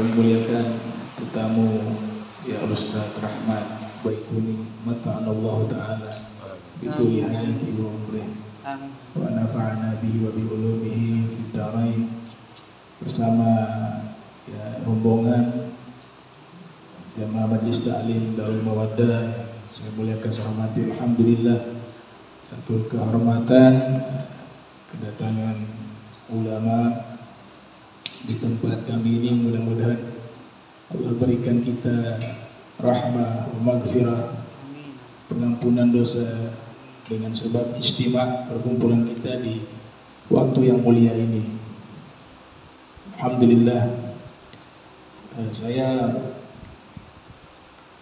kami muliakan tetamu ya Ustaz Rahmat Baikuni mata'anallahu ta'ala bituli hayati wa umrih wa nafa'ana bihi wa bi ulumihi fid dharain, bersama ya rombongan jamaah Majlis Ta'lim Darul Mawaddah. Saya muliakan, saya hormati. Alhamdulillah, satu kehormatan kedatangan ulama di tempat kami ini. Mudah-mudahan Allah berikan kita rahmah wa maghfirah, pengampunan dosa dengan sebab istimewa perkumpulan kita di waktu yang mulia ini. Alhamdulillah, saya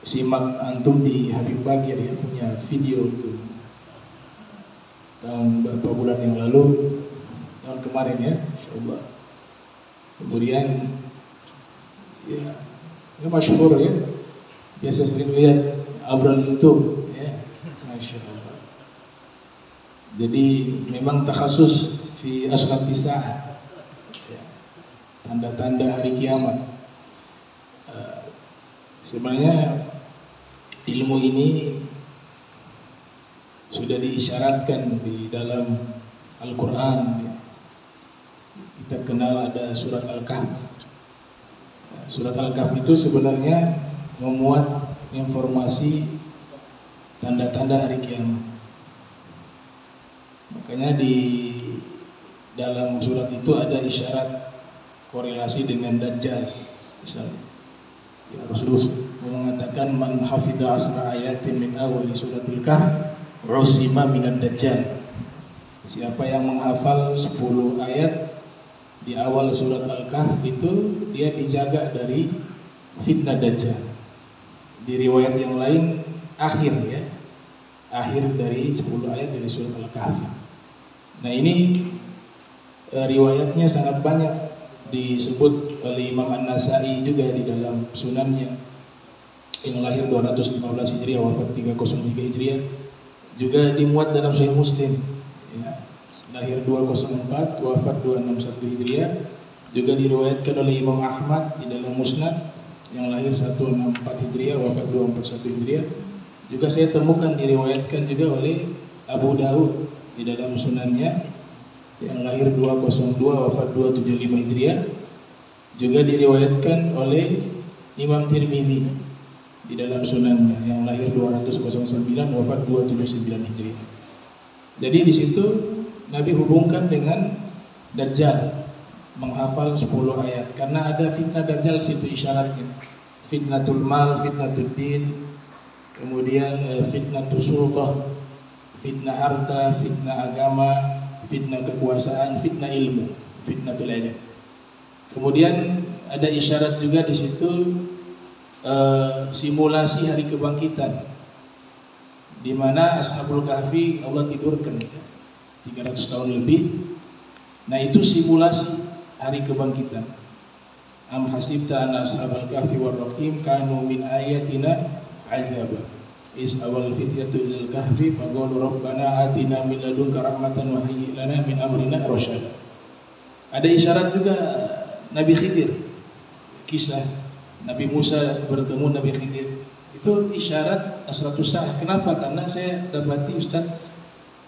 simak antum di Habib Bagir ya, punya video itu tahun berapa bulan yang lalu, tahun kemarin ya, insyaallah. Kemudian ya, ini masyhur ya, biasa sering lihat obrolan YouTube ya, masya Allah. Jadi memang takhasus fi asyrati sa'ah ya, tanda-tanda hari kiamat. Sebenarnya ilmu ini sudah diisyaratkan di dalam Al-Quran ya. Kita kenal ada surat Al-Kahf. Surat Al-Kahf itu sebenarnya memuat informasi tanda-tanda hari kiamat. Makanya di dalam surat itu ada isyarat korelasi dengan Dajjal. Misalnya ya, Rasulullah mengatakan man hafidha asra ayatin min awali suratil Kahf usima minad Dajjal. Siapa yang menghafal 10 ayat di awal surat Al-Kahf itu dia dijaga dari fitnah Dajjal. Di riwayat yang lain akhir ya, akhir dari 10 ayat dari surat Al-Kahf. Nah ini riwayatnya sangat banyak disebut oleh Imam An-Nasai juga di dalam sunannya, yang lahir 215 Hijriah wafat 303 Hijriah, juga dimuat dalam Sahih Muslim ya, lahir 204 wafat 261 Hijriah, juga diriwayatkan oleh Imam Ahmad di dalam Musnad yang lahir 164 Hijriah wafat 241 Hijriah. Juga saya temukan diriwayatkan juga oleh Abu Daud di dalam sunannya yang lahir 202 wafat 275 Hijriah. Juga diriwayatkan oleh Imam Tirmidzi di dalam sunannya yang lahir 209 wafat 279 Hijriah. Jadi di situ Nabi hubungkan dengan Dajjal, menghafal 10 ayat, karena ada fitnah Dajjal situ isyaratnya. Fitnatul mal, fitnatul din, kemudian fitnatul sultah, fitnah harta, fitnah agama, fitnah kekuasaan, fitnah ilmu, fitnatul ilm. Kemudian ada isyarat juga di situ simulasi hari kebangkitan, di mana Ashabul Kahfi Allah tidurkan 300 tahun lebih. Nah itu simulasi hari kebangkitan. Am hasibta anna ashabal kahfi war raqim kanu min ayatina ajaba is awal fityatu ilal kahfi faqalu rabbana atina min ladunka rahmatan wa hayyi lana min amrina rasyada. Ada isyarat juga Nabi Khidir, kisah Nabi Musa bertemu Nabi Khidir, itu isyarat asratus sa'ah. Kenapa? Karena saya dapati Ustaz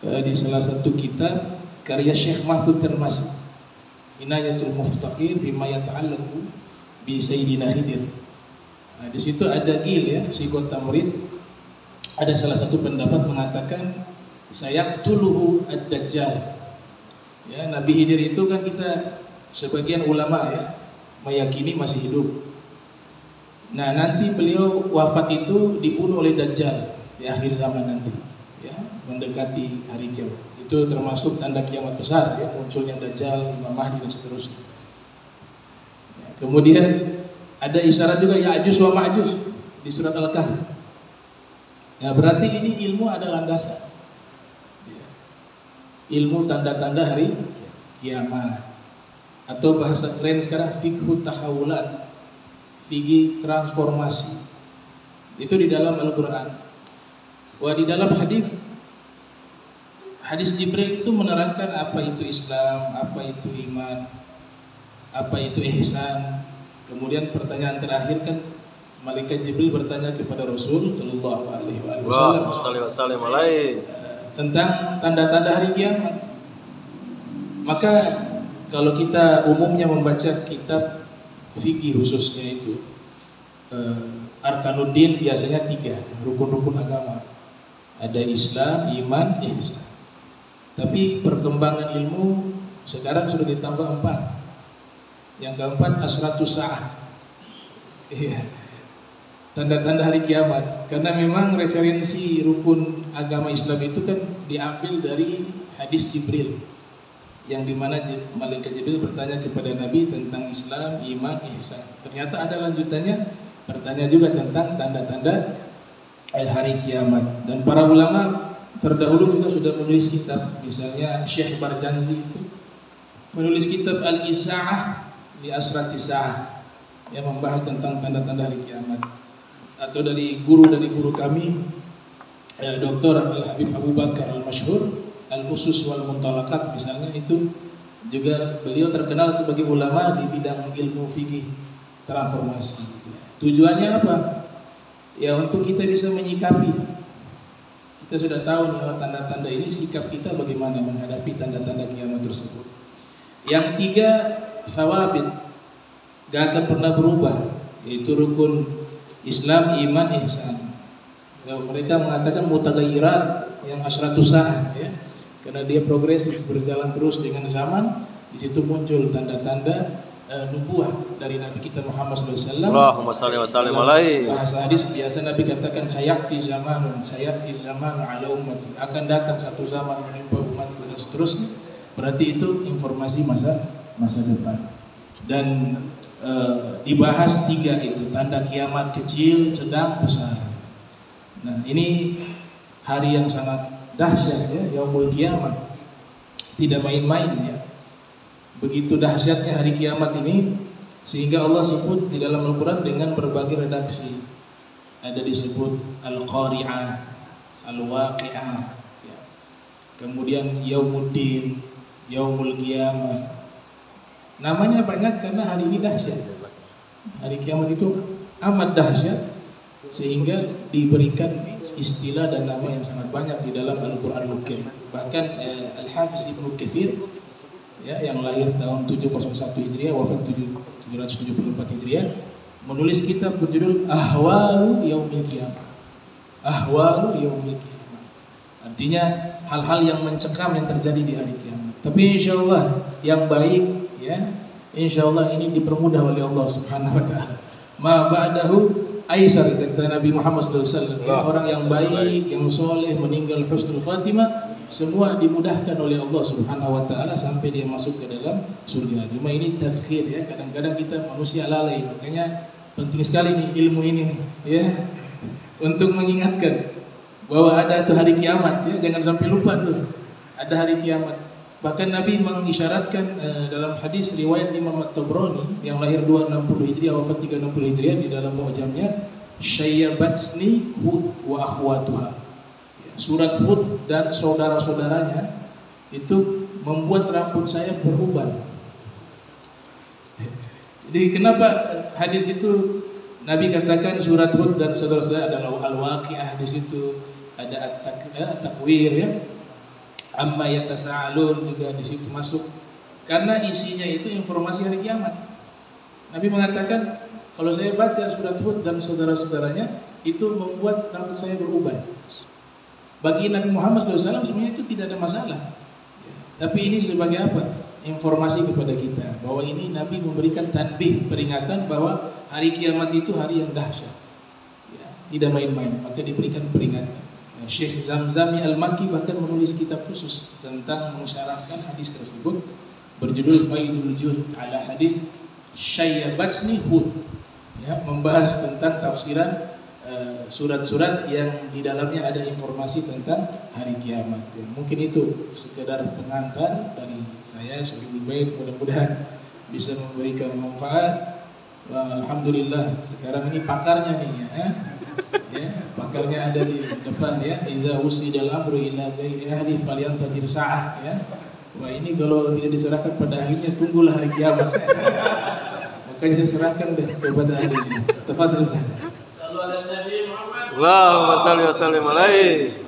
di salah satu kitab karya Syekh Mahfud Termasi, Inayatul Muftaqir bima yata'allaqu bi Sayyidina Khidir. Nah, di situ ada gil ya, Sikot Tamrid. Ada salah satu pendapat mengatakan sayaqtuluhu ad-Dajjal. Ya, Nabi Khidir itu kan kita sebagian ulama ya meyakini masih hidup. Nah, nanti beliau wafat itu dibunuh oleh Dajjal di akhir zaman nanti. Ya, mendekati hari kiamat. Itu termasuk tanda kiamat besar ya, munculnya Dajjal, Imam Mahdi dan seterusnya. Ya, kemudian ada isyarat juga Ya'juj wa Ma'juj di surat Al-Kahf. Ya, berarti ini ilmu ada landasan. Ya. Ilmu tanda-tanda hari kiamat, atau bahasa keren sekarang fikhu tahawulan, fikih transformasi. Itu di dalam Al-Qur'an. Wah, di dalam hadis Jibril itu menerangkan apa itu Islam, apa itu iman, apa itu ihsan, Kemudian pertanyaan terakhir kan Malaikat Jibril bertanya kepada Rasul Sallallahu Alaihi Wasallam tentang tanda-tanda hari kiamat. Maka kalau kita umumnya membaca kitab fikih khususnya itu Arkanuddin biasanya 3 rukun-rukun agama. Ada Islam, iman, ihsan. Tapi perkembangan ilmu sekarang sudah ditambah 4. Yang keempat asratus sa'ah. Iya. Tanda-tanda hari kiamat. Karena memang referensi rukun agama Islam itu kan diambil dari hadis Jibril, yang dimana Malaikat Jibril bertanya kepada Nabi tentang Islam, iman, ihsan. Ternyata ada lanjutannya, bertanya juga tentang tanda-tanda hari kiamat. Dan para ulama terdahulu juga sudah menulis kitab. Misalnya Syekh Barjanzi itu menulis kitab Al-Isa'ah li Asrati Sa'ah, yang membahas tentang tanda-tanda hari kiamat. Atau dari guru kami Dr. Al-Habib Abu Bakar Al-Masyhur Al-Usus wal Muntalaqat misalnya, itu juga beliau terkenal sebagai ulama di bidang ilmu fikih transformasi. Tujuannya apa? Ya untuk kita bisa menyikapi. Kita sudah tahu nih tanda-tanda ini, sikap kita bagaimana menghadapi tanda-tanda kiamat tersebut. Yang 3 thawabit, gak akan pernah berubah, yaitu rukun Islam, iman, ihsan. Mereka mengatakan mutagayyirat, yang asratus sa'ah ya. Karena dia progresif, berjalan terus dengan zaman. Di situ muncul tanda-tanda nubuah dari Nabi kita Muhammad SAW. Allahumma shalli wa sallim alaihi. Bahasa hadis biasa Nabi katakan sayati zaman ala ummati, akan datang satu zaman menimpa umatku dan seterusnya. Berarti itu informasi masa depan. Dan dibahas 3 itu, tanda kiamat kecil, sedang, besar. Nah ini hari yang sangat dahsyat ya, yaumul kiamat. Tidak main-main ya. Begitu dahsyatnya hari kiamat ini, sehingga Allah sebut di dalam Al-Quran dengan berbagai redaksi. Ada disebut Al-Qari'ah, Al-Waqi'ah ya. Kemudian Yaumuddin, Yaumul Qiyamah. Namanya banyak karena hari ini dahsyat. Hari kiamat itu amat dahsyat, sehingga diberikan istilah dan nama yang sangat banyak di dalam Al-Quranul Karim. Bahkan Al-Hafiz Ibnu Katsir ya, yang lahir tahun 701 Hijriah, wafat 774 Hijriah, menulis kitab berjudul Ahwalu Yaumil Qiyamah. Ahwalu Yaumil Qiyamah. Artinya hal-hal yang mencekam yang terjadi di hari kiamat. Tapi insyaallah yang baik ya, insyaallah ini dipermudah oleh Allah Subhanahu wa taala. Ma ba'dahu aisar, kata Nabi Muhammad SAW. Orang yang baik, yang soleh, meninggal husnul khatimah, semua dimudahkan oleh Allah Subhanahu wa taala sampai dia masuk ke dalam surga. Cuma ini tadkhir ya, kadang-kadang kita manusia lalai. Makanya penting sekali nih ilmu ini nih, ya, untuk mengingatkan bahwa ada tuh hari kiamat ya, jangan sampai lupa tuh ada hari kiamat. Bahkan Nabi mengisyaratkan dalam hadis riwayat Imam At-Tabrani yang lahir 260 Hijriah, wafat 360 Hijriah, di dalam mu'jamnya Syayyabatsni Hud wa akhwatuha. Surat Hud dan saudara-saudaranya itu membuat rambut saya beruban. Jadi kenapa hadis itu Nabi katakan surat Hud dan saudara-saudara adalah Al-Waqi'ah, di situ ada At-Takwir ya. Amma yatasaalun juga di situ masuk, karena isinya itu informasi hari kiamat. Nabi mengatakan kalau saya baca surat Hud dan saudara-saudaranya itu membuat rambut saya beruban. Bagi Nabi Muhammad SAW sebenarnya itu tidak ada masalah. Tapi ini sebagai apa? Informasi kepada kita bahwa ini Nabi memberikan tanbih, peringatan bahwa hari kiamat itu hari yang dahsyat. Ya, tidak main-main, maka diberikan peringatan. Syekh Zamzami Al-Maki bahkan menulis kitab khusus tentang mensyarahkan hadis tersebut berjudul Faidul Jud ala hadis Syayyabatsni Hud ya, membahas tentang tafsiran surat-surat yang di dalamnya ada informasi tentang hari kiamat ya. Mungkin itu sekedar pengantar dari saya, lebih baik mudah-mudahan bisa memberikan manfaat. Alhamdulillah sekarang ini pakarnya nih ya. Ya, pakarnya ada di depan ya. Iza usidal amru ila ghairi ahli falyantadir sa'ah ya. Wah ini kalau tidak diserahkan pada ahlinya, tunggulah hari kiamat. Maka Makanya saya serahkan deh kepada ahlinya. Tafadhol Ustaz. Allahumma salli wa sallim alaihi.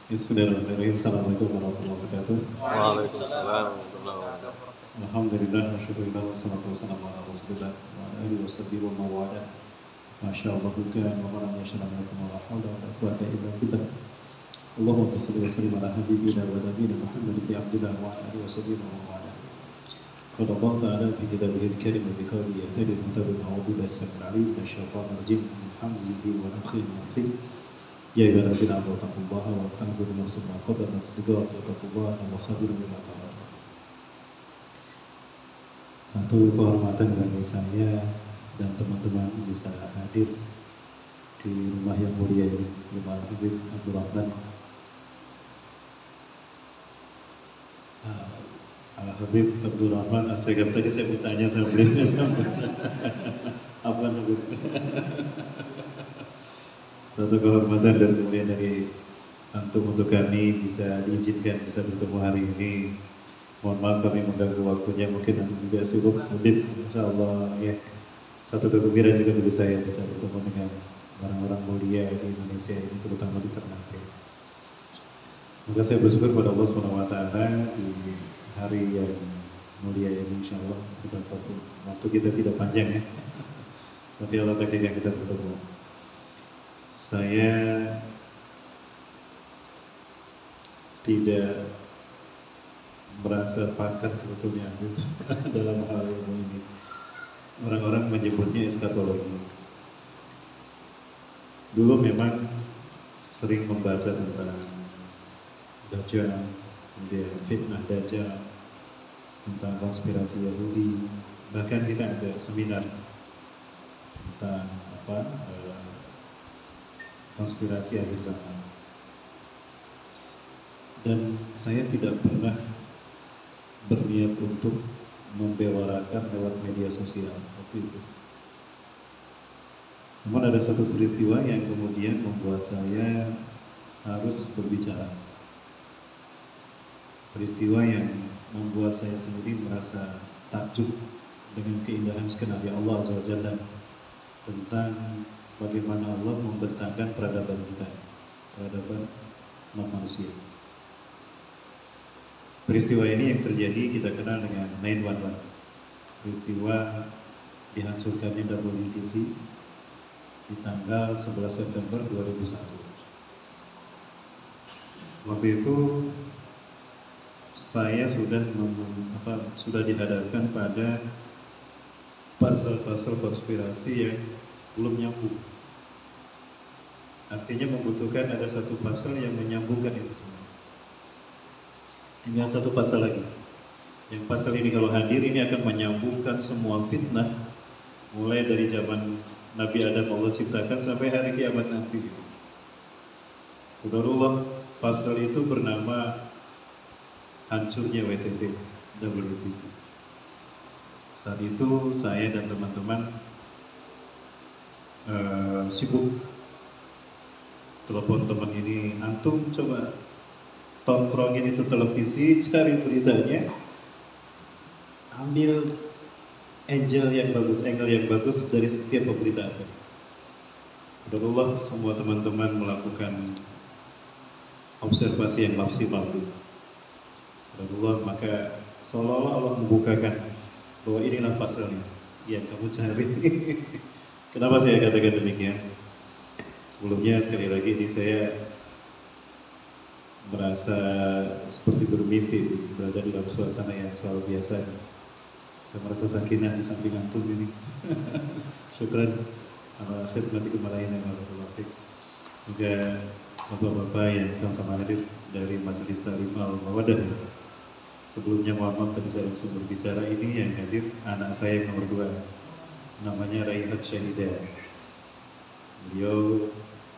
Bismillahirrahmanirrahim. Assalamualaikum warahmatullahi wabarakatuh. Waalaikumsalam warahmatullahi wabarakatuh. Alhamdulillah, wasyukurillah, wassalatu wassalamu ala rasulillah wa ala alihi wa sahbihi wa mawala. Masya Allah bukan wa malam yashalamualaikum wa rahmatullahi wa quwwata illa billah. Allahumma salli wa sallim ala habibina wa nabiyina Muhammad ibn Abdullah wa ala alihi wa sahbihi wa mawala. Qala Allah ta'ala fi kitabihi al-karim bi qawli yatadi mutabin a'udzu billahi as-sami'il 'alim minasyaitonir rajim min hamzihi wa nafthihi wa nafthihi. Ya ayyuhalladzina amanu taqullaha wa tanzur nafsun ma qaddamat lighad wa taqullaha wa khabirun bima ta'malun. Satu kehormatan bagi saya dan teman-teman bisa hadir di rumah yang mulia ini, rumah Habib Abdul Rahman. Habib Abdul Rahman Asegaf, tadi saya bertanya sama beliau apa Habib? Satu kehormatan dan kemuliaan dari antum untuk kami bisa diizinkan bisa bertemu hari ini. Mohon maaf kami mengganggu waktunya, mungkin antum juga sibuk mudik. Insyaallah ya, satu kegembiraan juga bagi saya bisa bertemu dengan orang-orang mulia di Indonesia ini, terutama di Ternate. Maka saya bersyukur pada Allah SWT di hari yang mulia ini, insyaallah betapapun waktu kita tidak panjang ya, tapi Allah takdirkan kita bertemu. Saya tidak merasa pakar sebetulnya dalam hal ini. Orang-orang menyebutnya eskatologi. Dulu memang sering membaca tentang Dajjal, kemudian fitnah Dajjal, tentang konspirasi Yahudi. Bahkan kita ada seminar tentang konspirasi akhir zaman. Dan saya tidak pernah berniat untuk membewarakan lewat media sosial waktu itu. Namun ada satu peristiwa yang kemudian membuat saya harus berbicara. Peristiwa yang membuat saya sendiri merasa takjub dengan keindahan skenario Allah Azza wa Jalla tentang bagaimana Allah membentangkan peradaban kita, peradaban manusia. Peristiwa ini yang terjadi kita kenal dengan 9/11. Peristiwa dihancurkannya WTC di tanggal 11 September 2001. Waktu itu saya sudah dihadapkan pada pasal-pasal konspirasi yang belum nyambung. Artinya membutuhkan ada satu pasal yang menyambungkan itu semua. Tinggal satu pasal lagi. Yang pasal ini kalau hadir ini akan menyambungkan semua fitnah mulai dari zaman Nabi Adam Allah ciptakan sampai hari kiamat nanti. Qadarullah, pasal itu bernama hancurnya WTC. Saat itu saya dan teman-teman sibuk telepon teman ini, antum coba tongkrongin itu televisi, cari beritanya, ambil angle yang bagus dari setiap pemberitaan. Alhamdulillah semua teman-teman melakukan observasi yang maksimal. Alhamdulillah, maka seolah-olah Allah membukakan bahwa inilah pasalnya yang kamu cari. Kenapa saya katakan demikian? Sebelumnya sekali lagi ini saya merasa seperti bermimpi berada di dalam suasana yang luar biasa. Saya merasa sakinah di samping antum ini. Syukran ala khidmatikum alaina warahmatullahi wabarakatuh. Juga bapak-bapak yang sama-sama hadir dari Majelis Ta'lim Al-Mawaddah. Sebelumnya mohon maaf tadi saya langsung berbicara, ini yang hadir anak saya yang nomor 2, namanya Raihat Syahida. Beliau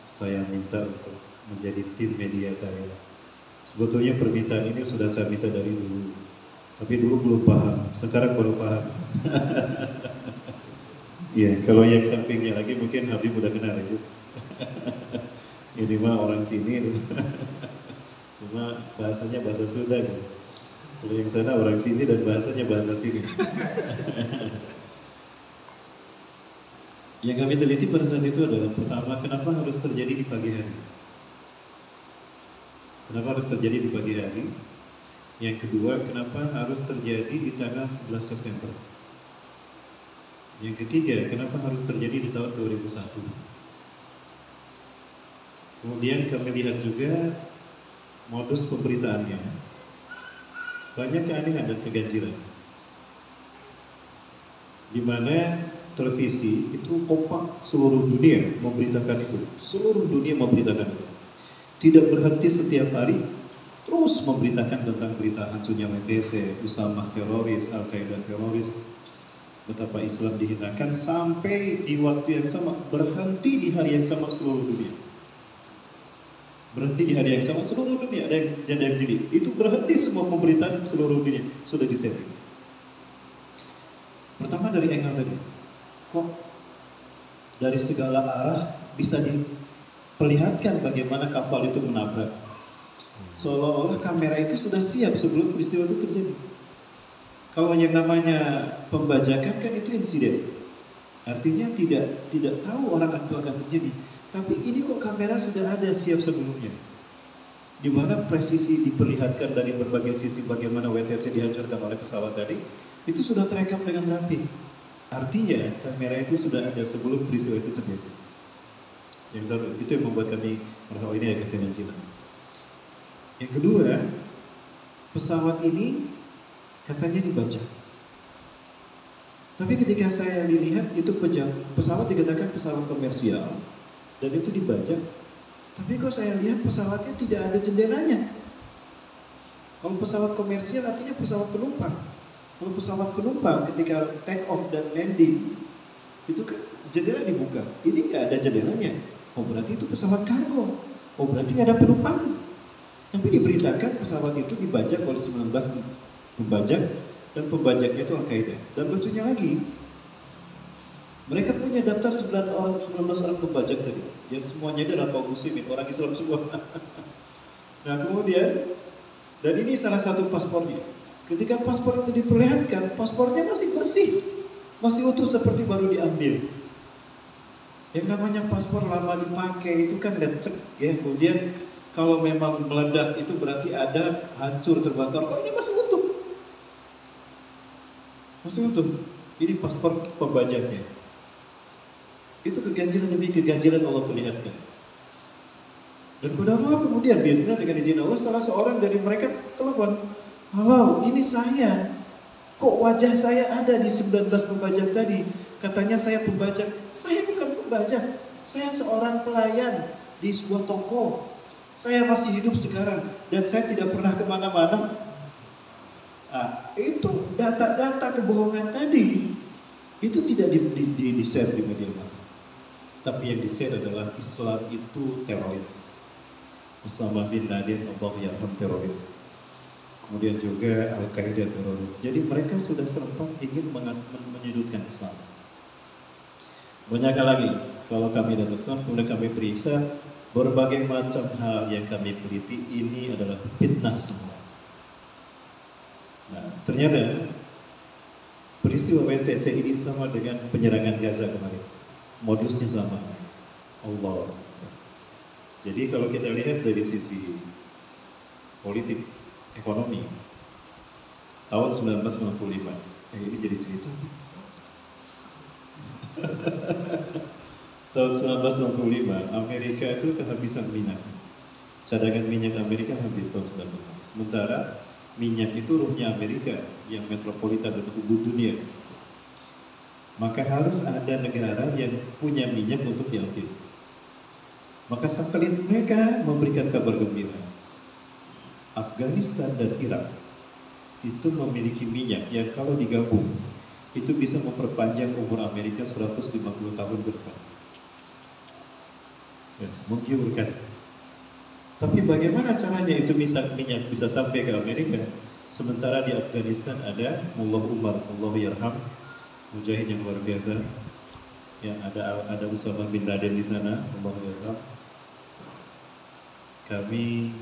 saya minta untuk menjadi tim media saya. Sebetulnya permintaan ini sudah saya minta dari dulu, tapi dulu belum paham, sekarang baru paham. Iya, kalau yang sampingnya lagi mungkin Habib udah kenal ya. Ini mah orang sini, cuma bahasanya bahasa Sunda gitu. Kalau yang sana orang sini dan bahasanya bahasa sini. Yang kami teliti pada saat itu adalah pertama, kenapa harus terjadi di pagi hari? Kenapa harus terjadi di pagi hari? Yang kedua, kenapa harus terjadi di tanggal 11 September? Yang ketiga, kenapa harus terjadi di tahun 2001? Kemudian kami lihat juga modus pemberitaannya. Banyak keanehan dan keganjilan. Di mana televisi itu kompak seluruh dunia memberitakan itu. Seluruh dunia memberitakan itu. Tidak berhenti setiap hari, terus memberitakan tentang berita hancurnya WTC, Usamah teroris, Al-Qaeda teroris, betapa Islam dihinakan, sampai di waktu yang sama, berhenti di hari yang sama seluruh dunia. Berhenti di hari yang sama seluruh dunia, ada yang jadi. Itu berhenti semua pemberitaan seluruh dunia, sudah disetting. Pertama dari angle tadi, kok dari segala arah bisa diperlihatkan bagaimana kapal itu menabrak. Seolah-olah kamera itu sudah siap sebelum peristiwa itu terjadi. Kalau yang namanya pembajakan kan itu insiden, artinya tidak tahu orang itu akan terjadi. Tapi ini kok kamera sudah ada siap sebelumnya, di mana presisi diperlihatkan dari berbagai sisi bagaimana WTC dihancurkan oleh pesawat tadi, itu sudah terekam dengan rapi. Artinya kamera itu sudah ada sebelum peristiwa itu terjadi. Yang satu, itu yang membuat kami merasa ini agak keganjilan. Yang kedua, pesawat ini katanya dibajak. Tapi ketika saya lihat itu pesawat dikatakan pesawat komersial dan itu dibajak. Tapi kok saya lihat pesawatnya tidak ada jendelanya. Kalau pesawat komersial artinya pesawat penumpang. Kalau pesawat penumpang ketika take off dan landing itu kan jendela dibuka. Ini nggak ada jendelanya. Oh berarti itu pesawat kargo. Oh berarti nggak ada penumpang. Tapi diberitakan pesawat itu dibajak oleh 19 pembajak dan pembajaknya itu Al-Qaeda. Dan lucunya lagi, mereka punya daftar 19 orang pembajak tadi, yang semuanya adalah kaum muslimin, orang Islam semua. Nah kemudian, dan ini salah satu paspornya. Ketika paspor itu diperlihatkan, paspornya masih bersih, masih utuh seperti baru diambil. Yang namanya paspor lama dipakai itu kan lecek ya. Kemudian kalau memang meledak itu berarti ada hancur terbakar. Kok ini masih utuh? Masih utuh. Ini paspor pembajaknya. Itu keganjilan demi keganjilan Allah perlihatkan. Dan kodamah kemudian biasanya dengan izin Allah salah seorang dari mereka telepon, halo ini saya, kok wajah saya ada di 19 pembajak tadi? Katanya saya pembajak. Saya bukan pembajak, saya seorang pelayan di sebuah toko. Saya masih hidup sekarang dan saya tidak pernah kemana-mana. Nah, itu data-data kebohongan tadi itu tidak di-share di media massa. Tapi yang di-share adalah Islam itu teroris. Usamah bin Laden, Allah yarham, teroris. Kemudian juga Al-Qaeda teroris. Jadi mereka sudah serempak ingin menyudutkan Islam. Banyak lagi. Kalau kami datang, kemudian kami periksa berbagai macam hal yang kami teliti, ini adalah fitnah semua. Nah, ternyata peristiwa WTC ini sama dengan penyerangan Gaza kemarin. Modusnya sama. Allah. Jadi kalau kita lihat dari sisi politik, ekonomi, tahun 1995, ini jadi cerita. Tahun 1965, Amerika itu kehabisan minyak. Cadangan minyak Amerika habis tahun 1965. Sementara minyak itu ruhnya Amerika yang metropolitan dan hubung dunia. Maka harus ada negara yang punya minyak untuk diambil. Maka satelit mereka memberikan kabar gembira. Afghanistan dan Irak itu memiliki minyak yang kalau digabung itu bisa memperpanjang umur Amerika 150 tahun ke depan. Ya, menggiurkan. Tapi bagaimana caranya itu minyak bisa sampai ke Amerika? Sementara di Afghanistan ada Mullah Umar, Allah yarham, mujahid yang luar biasa. Yang ada Usamah bin Laden di sana, Allah yarham. Kami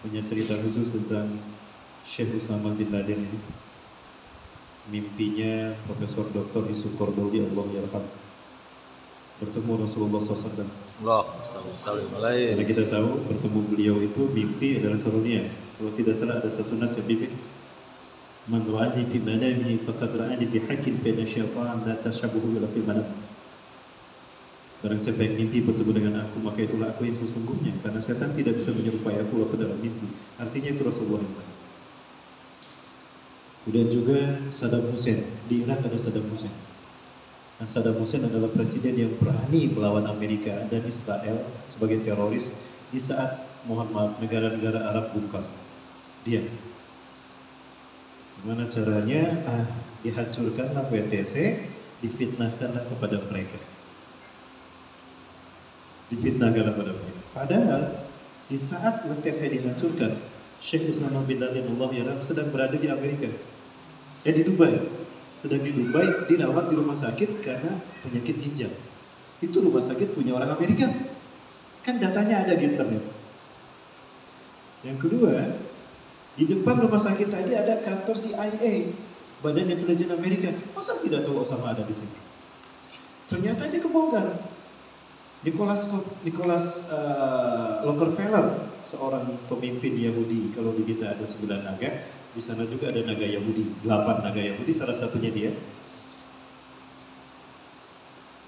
punya cerita khusus tentang Syekh Usama bin Laden ini. Mimpinya Profesor Dr. Yusuf Qaradawi, Allah yarham, bertemu Rasulullah SAW. Allahumma salli alaihi. Karena kita tahu bertemu beliau itu mimpi adalah karunia. Kalau tidak salah ada satu nas yang bimbing, man ra'ani fi manamihi faqad ra'ani bihaqqin fa inna syaitan la tashabuhu ila fil manam. Barang siapa yang mimpi bertemu dengan aku, maka itulah aku yang sesungguhnya, karena setan tidak bisa menyerupai aku walaupun dalam mimpi. Artinya itu Rasulullah. Kemudian juga Saddam Hussein, di Irak ada Saddam Hussein. Dan Saddam Hussein adalah presiden yang berani melawan Amerika dan Israel sebagai teroris di saat, mohon maaf, negara-negara Arab bungkam. Dia gimana caranya? Dihancurkanlah WTC, difitnahkanlah kepada mereka. Difitnahkanlah kepada mereka. Padahal di saat WTC dihancurkan, Syekh Usama bin Laden, Allah yarham, sedang berada di Amerika. Di Dubai. Sedang di Dubai, dirawat di rumah sakit karena penyakit ginjal. Itu rumah sakit punya orang Amerika. Kan datanya ada di internet. Yang kedua, di depan rumah sakit tadi ada kantor CIA, Badan Intelijen Amerika. Masa tidak tahu Osama ada di sini? Ternyata aja kebongkar. Nicholas Rockefeller, seorang pemimpin Yahudi. Kalau di kita ada 9 naga, di sana juga ada naga Yahudi, 8 naga Yahudi, salah satunya dia.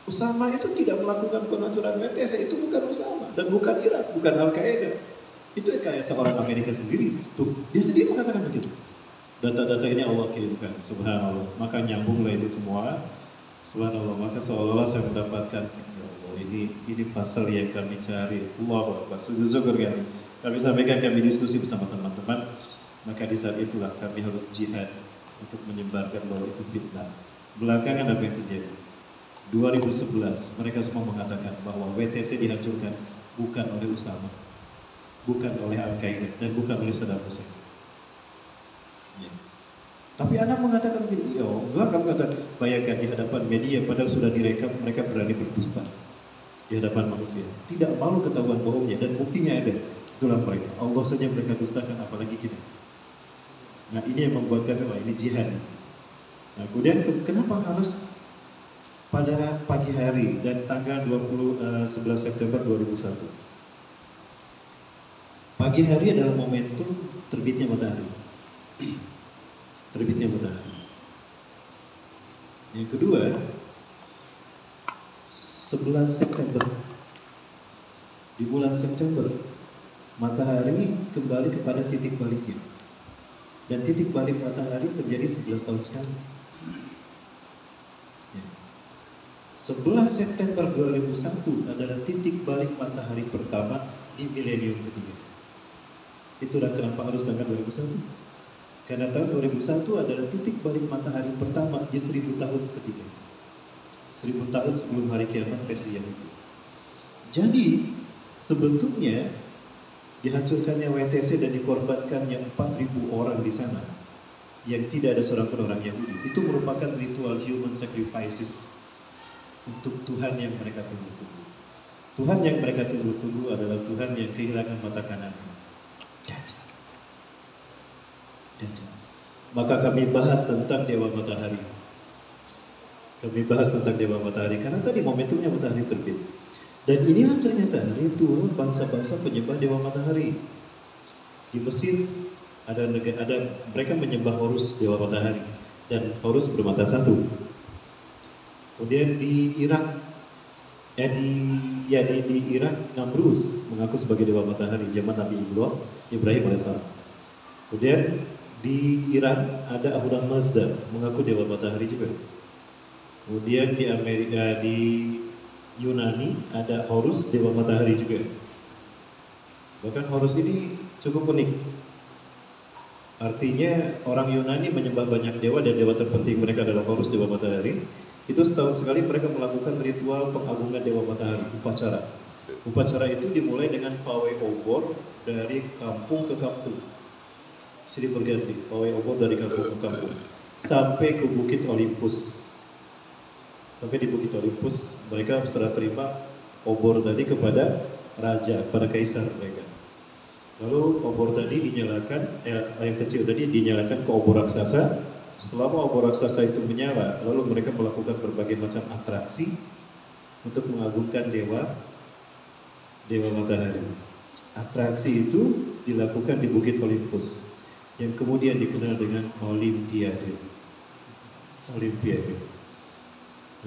Usama itu tidak melakukan penghancuran WTC, itu bukan Usama dan bukan Irak, bukan Al-Qaeda. Itu kayak seorang Amerika sendiri. Tuh, dia sendiri mengatakan begitu. Data-data ini Allah kirimkan, subhanallah. Maka nyambunglah itu semua. Subhanallah, maka seolah-olah saya mendapatkan, ya Allah, ini pasal yang kami cari. Allahu Akbar, syukur kami sampaikan, kami diskusi bersama teman-teman. Maka di saat itulah kami harus jihad untuk menyebarkan bahwa itu fitnah. Belakangan apa yang terjadi? 2011 mereka semua mengatakan bahwa WTC dihancurkan bukan oleh Usama, bukan oleh Al-Qaeda, dan bukan oleh Saddam Hussein. Ya. Tapi anak mengatakan begini, ya Allah, kamu katakan, bayangkan di hadapan media, padahal sudah direkam, mereka berani berdusta di hadapan manusia. Tidak malu ketahuan bohongnya, dan buktinya ada. Itulah mereka. Allah saja mereka dustakan, apalagi kita. Nah, ini yang membuat kami, wah, ini jihad. Nah, kemudian kenapa harus pada pagi hari dan tanggal 11 September 2001? Pagi hari adalah momentum terbitnya matahari. Terbitnya matahari. Yang kedua, 11 September. Di bulan September, matahari kembali kepada titik baliknya. Dan titik balik matahari terjadi 11 tahun sekali. 11 September 2001 adalah titik balik matahari pertama di milenium ketiga. Itulah kenapa harus tanggal 2001. Karena tahun 2001 adalah titik balik matahari pertama di 1000 tahun ketiga. 1000 tahun sebelum hari kiamat versi Yahudi. Jadi sebetulnya dihancurkannya WTC dan dikorbankannya 4.000 orang di sana yang tidak ada seorang pun orang Yahudi, itu merupakan ritual human sacrifices untuk Tuhan yang mereka tunggu-tunggu. Tuhan yang mereka tunggu-tunggu adalah Tuhan yang kehilangan mata kanannya, Dajjal. Maka kami bahas tentang Dewa Matahari. Kami bahas tentang Dewa Matahari karena tadi momentumnya matahari terbit. Dan inilah ternyata ritual bangsa-bangsa penyembah Dewa Matahari. Di Mesir ada mereka menyembah Horus, Dewa Matahari, dan Horus bermata satu. Kemudian di Irak, di Irak Namrus mengaku sebagai Dewa Matahari zaman Nabi Ibrahim alaihissalam. Kemudian di Iran ada Ahura Mazda mengaku Dewa Matahari juga. Kemudian di Amerika, di Yunani ada Horus, Dewa Matahari juga. Bahkan Horus ini cukup unik. Artinya orang Yunani menyembah banyak dewa dan dewa terpenting mereka adalah Horus, Dewa Matahari. Itu setahun sekali mereka melakukan ritual pengagungan Dewa Matahari, upacara. Upacara itu dimulai dengan pawai obor dari kampung ke kampung. Silih berganti, pawai obor dari kampung ke kampung sampai ke Bukit Olympus. Sampai di Bukit Olympus, mereka serah terima obor tadi kepada raja, pada kaisar mereka. Lalu obor tadi dinyalakan, yang kecil tadi dinyalakan ke obor raksasa. Selama obor raksasa itu menyala, lalu mereka melakukan berbagai macam atraksi untuk mengagungkan dewa matahari. Atraksi itu dilakukan di Bukit Olympus, yang kemudian dikenal dengan Olimpiade.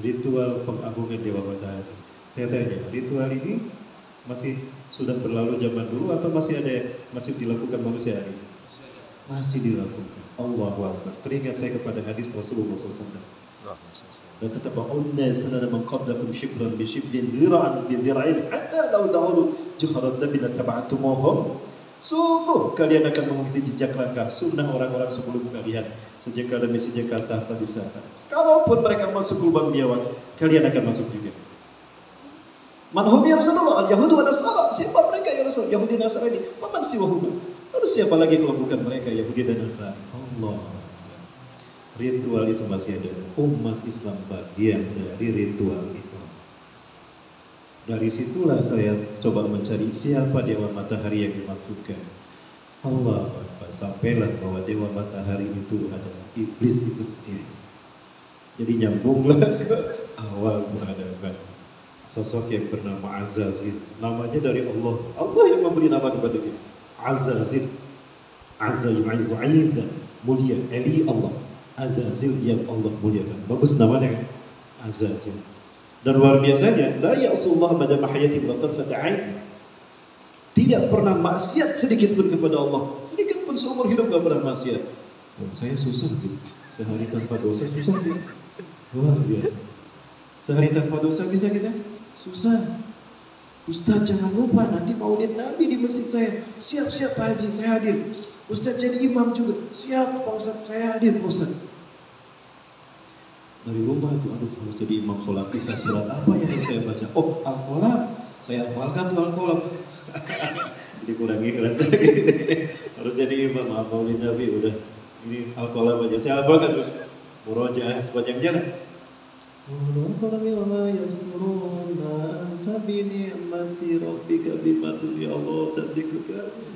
Ritual pengagungan dewa matahari. Saya tanya, ritual ini sudah berlalu zaman dulu atau masih dilakukan manusia hari ini? Masih dilakukan. Allahu Akbar. Teringat saya kepada hadis Rasulullah SAW. Dan tetap unna sanana man qablakum shibran bi shibrin dhira'an bi dhira'in hatta law da'ulu juharat dabina taba'tumuhum. Sungguh kalian akan mengikuti jejak langkah sunnah orang-orang sebelum kalian, sejengkal demi sejengkal sahsa di sana. Sekalipun mereka masuk lubang biawak, kalian akan masuk juga. Manhum ya Rasulullah, al-Yahud wa Nasara. Siapa mereka ya Rasul? Yahudi Nasrani. Faman siwahuma. Lalu siapa lagi kalau bukan mereka Yahudi dan Nasrani? Allah. Ritual itu masih ada. Umat Islam bagian dari ritual itu. Dari situlah saya coba mencari siapa dewa matahari yang dimaksudkan. Allah Akbar. Sampailah bahwa dewa matahari itu adalah iblis itu sendiri. Jadi nyambunglah ke awal peradaban. Sosok yang bernama Azazil, namanya dari Allah. Allah yang memberi nama kepada dia. Azazil, Azza, mulia. Eli Allah. Azazil yang Allah muliakan. Bagus namanya kan? Azazil. Dan luar biasanya, la ya'sullah madama hayati bila tarfat ain. Tidak pernah maksiat sedikit pun kepada Allah. Sedikit pun seumur hidup gak pernah maksiat. Oh, saya susah gitu. Sehari tanpa dosa susah gitu. Luar biasa. Sehari tanpa dosa bisa kita? Susah. Ustaz jangan lupa nanti maulid Nabi di masjid saya. Siap-siap Pak Haji, saya hadir. Ustaz jadi imam juga. Siap Pak Ustaz, saya hadir Pak Ustaz. Dari rumah itu, aduh harus jadi imam sholat isya, surat apa yang harus saya baca? Oh, Al-Qalam. Saya hafalkan tuh Al-Qalam. Jadi kurang ikhlas lagi. Harus jadi imam maulid Nabi udah. Ini Al-Qalam aja saya hafalkan. Murojaah sepanjang jalan. Al-Qalam ya Allah yasturun anta bi ni'mati rabbika bimatul ya Allah, cantik sekali.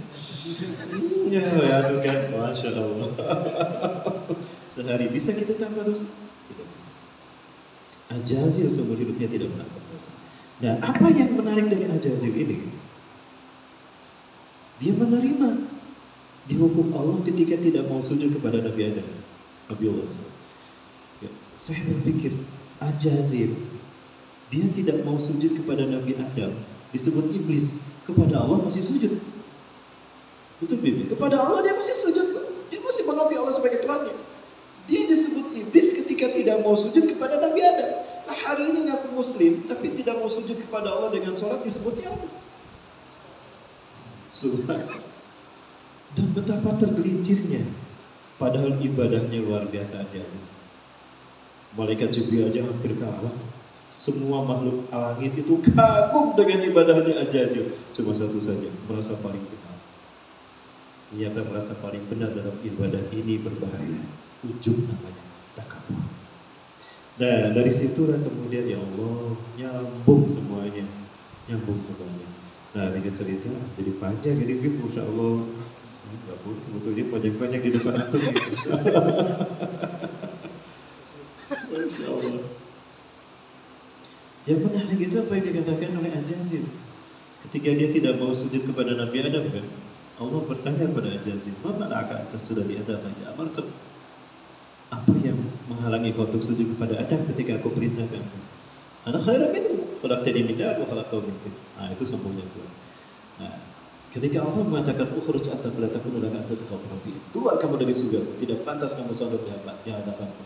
Ya tuh kan, Masya Allah. Sehari bisa kita tambah dosa? Tidak bisa. Ajazil seumur hidupnya tidak pernah berdosa. Nah, apa yang menarik dari Ajazil ini? Dia menerima dihukum Allah ketika tidak mau sujud kepada Nabi Adam, Nabi Allah. Ya, saya berpikir Ajazil, dia tidak mau sujud kepada Nabi Adam, disebut iblis, kepada Allah masih sujud. Betul Bibi? Kepada Allah dia masih sujud kok. Dia masih mengakui Allah sebagai Tuhannya. Dia disebut iblis ketika tidak mau sujud kepada Nabi Adam. Nah hari ini ngaku muslim, tapi tidak mau sujud kepada Allah dengan sholat disebutnya apa? Subhan. Dan betapa tergelincirnya. Padahal ibadahnya luar biasa aja. Malaikat Jibril aja hampir kalah. Semua makhluk langit itu kagum dengan ibadahnya Ajazil. Cuma satu saja, merasa paling benar. Ternyata merasa paling benar dalam ibadah ini berbahaya. Ujub namanya, takabur. Nah dari situlah kemudian ya Allah nyambung semuanya. Nah dengan cerita jadi panjang ini Masya Allah. Saya nggak boleh sebetulnya panjang-panjang di depan antum. Masya Allah. Yang menarik itu apa yang dikatakan oleh Ajazil. Ketika dia tidak mau sujud kepada Nabi Adam kan, Allah bertanya kepada Ajazil, "Mana akan atas sudah di Adam aja amartu?" Apa yang menghalangi kau untuk sujud kepada Adam ketika aku perintahkan? Ana khairan minhu, khalaqtani min nar wa khalaqtahu min tin. Nah, itu sambungnya itu. Nah, ketika Allah mengatakan ukhruj anta fala takun laka anta taqabbaru fi. Keluar kamu dari surga, tidak pantas kamu sujud di hadapanku.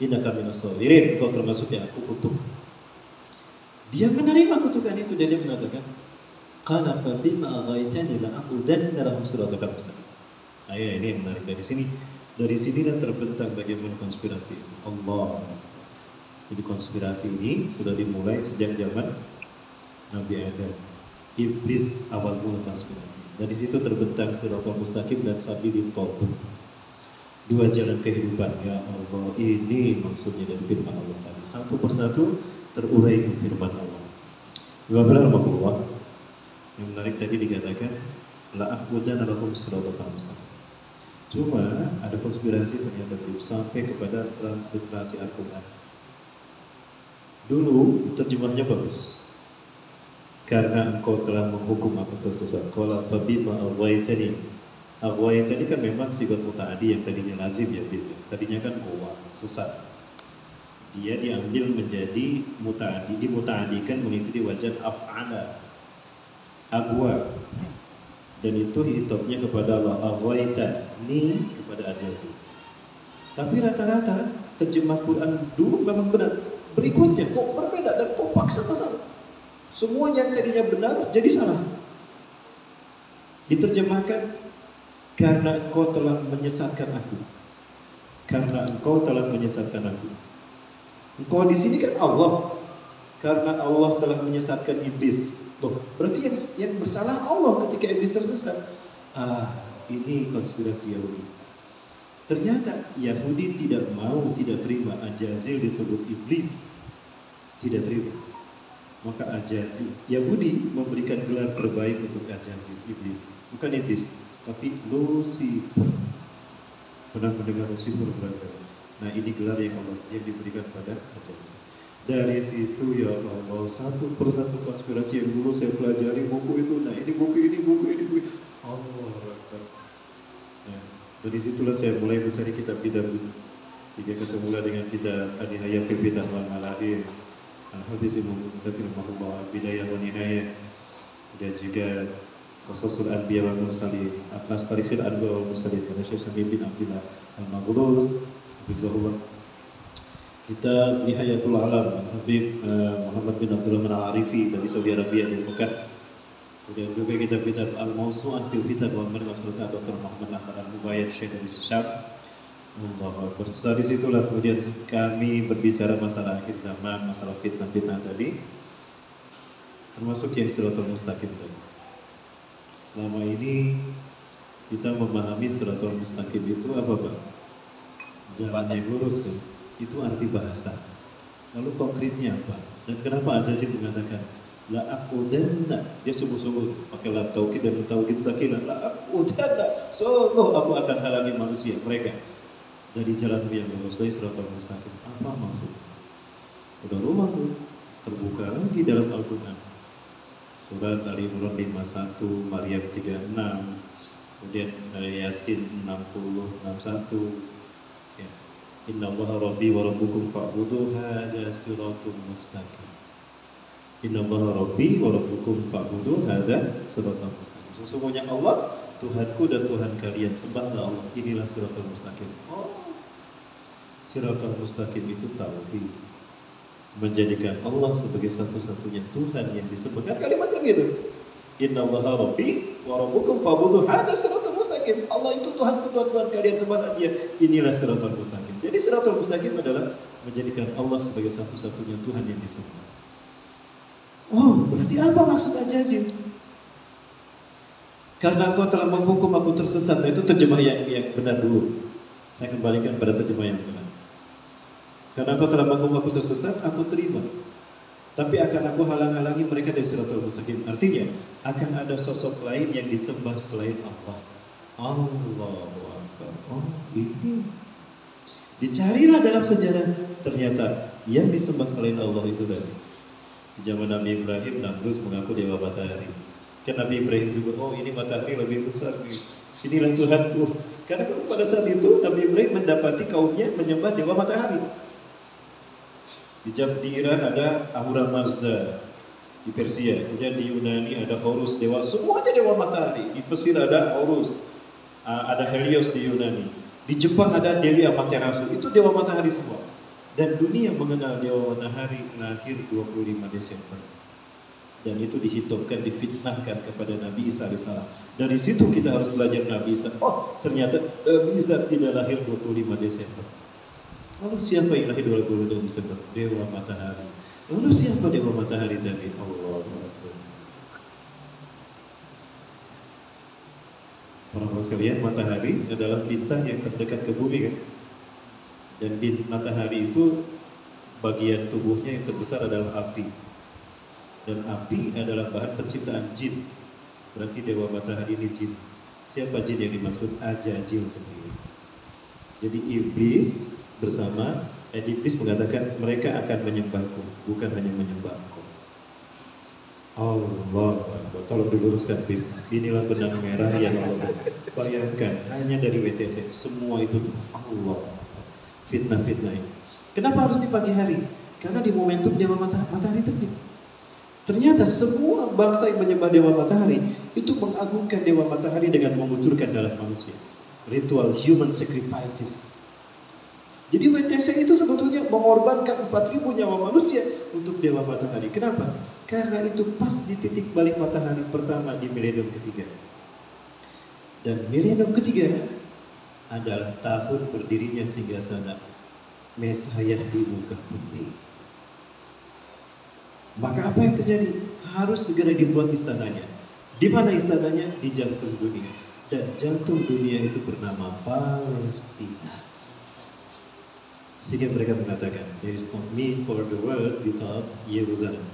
Innaka minas sabirin, kau termasuk yang aku kutuk. Dia menerima kutukan itu dan dia mengatakan, "Qala fa bima aghaitani la aqudanna lahum siratal mustaqim." Nah, ini yang menarik dari sini. Dari sinilah terbentang bagaimana konspirasi itu. Allah. Jadi konspirasi ini sudah dimulai sejak zaman Nabi Adam. Iblis awal mula konspirasi. Dari situ terbentang siratal mustaqim dan sabilit taubat. Dua jalan kehidupan. Ya Allah, ini maksudnya dari firman Allah tadi. Satu persatu terurai itu firman Allah. Wa rahmatullah. Yang menarik tadi dikatakan la'aqudanna lahum siratal mustaqim. Cuma ada konspirasi ternyata belum sampai kepada transliterasi Al-Quran. Dulu terjemahnya bagus. Karena engkau telah menghukum aku tersesat. Qala fabima aghwaytani. Aghwaytani kan memang sigat muta'adi yang tadinya lazim ya, tadinya kan qawa, sesat. Dia diambil menjadi muta'adi, dimuta'adikan mengikuti wajan af'ala, abwa. Dan itu hitopnya kepada Allah, aghwaytani kepada Al-Jazir. Tapi rata-rata terjemah Quran dulu memang benar. Berikutnya kok berbeda dan kok paksa masalah. Semua yang tadinya benar jadi salah. Diterjemahkan karena engkau telah menyesatkan aku. Karena engkau telah menyesatkan aku. Engkau di sini kan Allah. Karena Allah telah menyesatkan iblis. Loh, berarti yang bersalah Allah ketika iblis tersesat. Ini konspirasi Yahudi. Ternyata Yahudi tidak tidak terima Al-Jazir disebut iblis. Tidak terima. Maka Yahudi memberikan gelar terbaik untuk Al-Jazir, iblis. Bukan iblis, tapi Lucifer. Pernah mendengar Lucifer berada? Nah, ini gelar yang diberikan pada Al-Jazir. Dari situ ya Allah, satu persatu konspirasi yang dulu saya pelajari buku itu, nah ini buku ini Allah. Nah, dari situlah saya mulai mencari kitab-kitab itu, sehingga ketemulah dengan kitab An-Nihayah fil Bid'ah wal Malahir, Al-Habis Ibnu Katsir rahimahullah, Bidayah wa Nihayah, dan juga Qasasul Anbiya wal Mursalin, Atlas Tarikhil Anbiya wal Mursalin, dari Syekh Salim bin Abdullah Al-Maghduz, Hafizahullah. Kitab Nihayatul Alam, Habib Muhammad bin Abdullah Al-Arifi dari Saudi Arabia dari Mekah. Kemudian juga kitab-kitab Al-Mawsu'ah fil Fitan wal Marwah serta Dr. Muhammad Ahmad Al-Mubayyad Syekh dari Syam. Dari situlah kemudian kami berbicara masalah akhir zaman, masalah fitnah-fitnah tadi, termasuk yang Shiratal Mustaqim tadi. Selama ini kita memahami Shiratal Mustaqim itu apa, Pak? Jalan yang lurus kan? Itu arti bahasa. Lalu konkretnya apa? Dan kenapa Al-Jazir mengatakan la'aqudanna? Dia sungguh-sungguh pakai lam taukid dan taukid sakinah. La'aqudanna, sungguh aku akan halangi manusia mereka dari jalan yang lurus, dari Shiratal Mustaqim. Apa maksudnya? Udah rumah tuh terbuka lagi dalam Al-Quran. Surat Ali Imran 51, Maryam 36, kemudian Yasin 60, 61. Inna Allaha Rabbi wa Rabbukum fa'buduh hadha siratul mustaqim. Inna Allaha Rabbi wa Rabbukum fa'buduh hadha siratul mustaqim. Sesungguhnya Allah Tuhanku dan Tuhan kalian, sembahlah Allah. Inilah siratul mustaqim. Siratul mustaqim itu tauhid, menjadikan Allah sebagai satu-satunya Tuhan yang disebutkan kalimat yang gitu. Inna Allaha Rabbi wa Rabbukum fa'buduh hadha siratul mustaqim. Allah itu Tuhanku, Tuhan kalian, sembahlah Dia. Inilah siratul mustaqim. Jadi siratul mustaqim adalah menjadikan Allah sebagai satu-satunya Tuhan yang disembah. Oh, berarti apa maksud Al-Jazir? Karena engkau telah menghukum aku tersesat. Nah, itu terjemah yang benar dulu. Saya kembalikan pada terjemah yang benar. Karena engkau telah menghukum aku tersesat, aku terima. Tapi akan aku halang-halangi mereka dari siratul mustaqim. Artinya, akan ada sosok lain yang disembah selain Allah. Allahu Akbar. Oh, ini. Dicarilah dalam sejarah, ternyata yang disembah selain Allah itu tadi. Di zaman Nabi Ibrahim, Namrus mengaku dewa matahari. Kan Nabi Ibrahim juga, oh ini matahari lebih besar nih. Inilah Tuhanku. Karena pada saat itu Nabi Ibrahim mendapati kaumnya menyembah dewa matahari. Di Iran ada Ahura Mazda, di Persia, kemudian di Yunani ada Horus, dewa, semuanya dewa matahari. Di Mesir ada Horus, ada Helios di Yunani. Di Jepang ada Dewi Amaterasu, itu dewa matahari semua. Dan dunia mengenal dewa matahari lahir 25 Desember. Dan itu dihitungkan, difitnahkan kepada Nabi Isa AS. Dari situ kita harus belajar Nabi Isa. Oh, ternyata Nabi Isa tidak lahir 25 Desember. Lalu siapa yang lahir 22 Desember? Dewa matahari. Lalu siapa dewa matahari tadi? Allah. Orang-orang sekalian, matahari adalah bintang yang terdekat ke bumi kan? Dan matahari itu bagian tubuhnya yang terbesar adalah api. Dan api adalah bahan penciptaan jin. Berarti dewa matahari ini jin. Siapa jin yang dimaksud? Ajajil sendiri. Jadi iblis bersama iblis mengatakan mereka akan menyembahku, bukan hanya menyembahku. Allah, tolong diluruskan Bim. Inilah benang merah yang Allah bayangkan hanya dari WTC. Semua itu Allah. Fitnah-fitnah ini. Kenapa harus di pagi hari? Karena di momentum dewa matahari terbit. Ternyata semua bangsa yang menyembah dewa matahari itu mengagungkan dewa matahari dengan mengucurkan darah manusia. Ritual human sacrifices. Jadi WTC itu sebetulnya mengorbankan 4.000 nyawa manusia untuk dewa matahari. Kenapa? Karena itu pas di titik balik matahari pertama di milenium ketiga. Dan milenium ketiga adalah tahun berdirinya singgasana Mesias di muka bumi. Maka apa yang terjadi? Harus segera dibuat istananya. Di mana istananya? Di jantung dunia. Dan jantung dunia itu bernama Palestina. Sehingga mereka mengatakan, there is no need for the world without Yerusalem.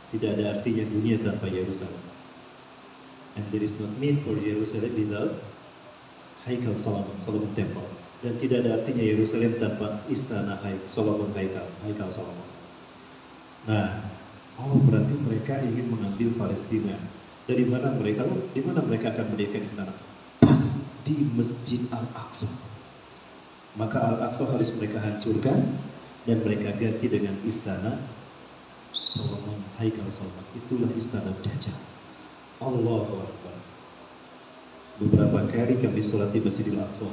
Tidak ada artinya dunia tanpa Yerusalem. And there is no need for Jerusalem without Haikal Solomon Temple. Dan tidak ada artinya Yerusalem tanpa istana Solomon Haikal Solomon. Nah, berarti mereka ingin mengambil Palestina. Di mana mereka akan mendirikan istana? Pas di Masjid Al-Aqsa. Maka Al-Aqsa harus mereka hancurkan dan mereka ganti dengan istana Solomon, Haikal Solomon. Itulah istana Dajjal. Allahu Akbar. Beberapa kali kami sholat di Masjidil Aqsa.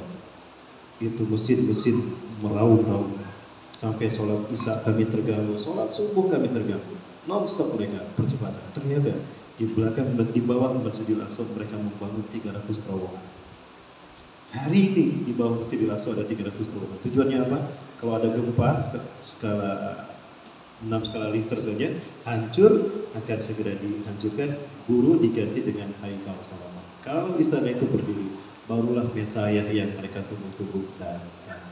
Itu mesin-mesin meraung-raung. Sampai sholat isya kami terganggu, sholat subuh kami terganggu. Non-stop mereka percepatan. Ternyata di belakang, di bawah Masjidil Aqsa mereka membangun 300 terowongan. Hari ini di bawah Masjidil Aqsa ada 300 terowongan. Tujuannya apa? Kalau ada gempa skala 6 skala Richter saja hancur, akan segera dihancurkan, guru diganti dengan Haikal Solomon. Kalau istana itu berdiri, barulah Mesias yang mereka tunggu-tunggu datang.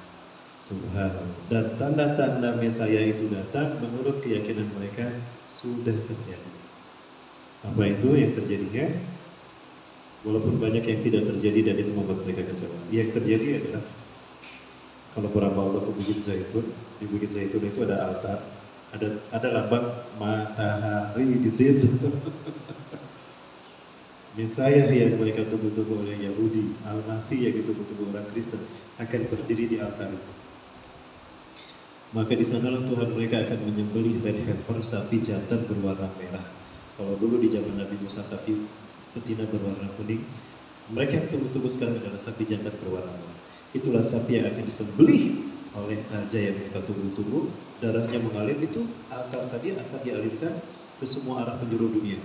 Subhanallah. Dan tanda-tanda Mesias itu datang menurut keyakinan mereka sudah terjadi. Apa itu yang terjadinya? Walaupun banyak yang tidak terjadi dan itu membuat mereka kecewa. Yang terjadi adalah kalau para Allah ke Bukit Zaitun, di Bukit Zaitun itu ada altar, ada lambang matahari di situ. Mesias yang mereka tunggu-tunggu oleh Yahudi, Al-Masih yang ditunggu-tunggu orang Kristen akan berdiri di altar itu. Maka di sanalah Tuhan mereka akan menyembelih red heifer, sapi jantan berwarna merah. Kalau dulu di zaman Nabi Musa sapi betina berwarna kuning, mereka yang tunggu-tunggu sekarang adalah sapi jantan berwarna merah. Itulah sapi yang akan disembelih oleh raja yang mereka tunggu-tunggu. Darahnya mengalir, itu altar tadi akan dialirkan ke semua arah penjuru dunia.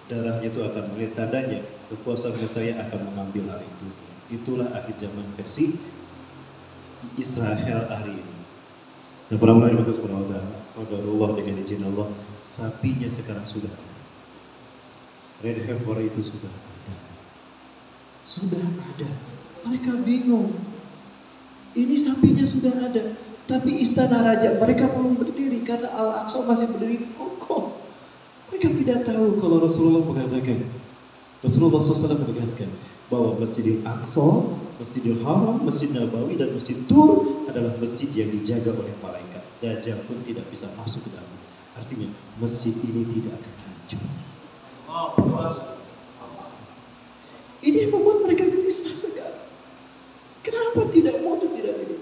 Darahnya itu akan melihat tandanya kekuasaan Mesias akan mengambil alih dunia. Itulah akhir zaman versi Israel hari ini. Dan para ulama itu sebenarnya Allah dengan izin Allah, sapinya sekarang sudah ada. Red heifer itu sudah ada. Sudah ada. Mereka bingung. Ini sapinya sudah ada, tapi istana raja mereka belum berdiri karena Al-Aqsa masih berdiri kokoh. Mereka tidak tahu kalau Rasulullah mengatakan, Rasulullah SAW menegaskan bahwa Masjidil Aqsa, Masjidil Haram, Masjid Nabawi dan Masjid Tur adalah masjid yang dijaga oleh malaikat. Dajjal pun tidak bisa masuk ke dalam. Artinya masjid ini tidak akan hancur. Ini yang membuat mereka gelisah sekali. Kenapa tidak muncul, tidak ini?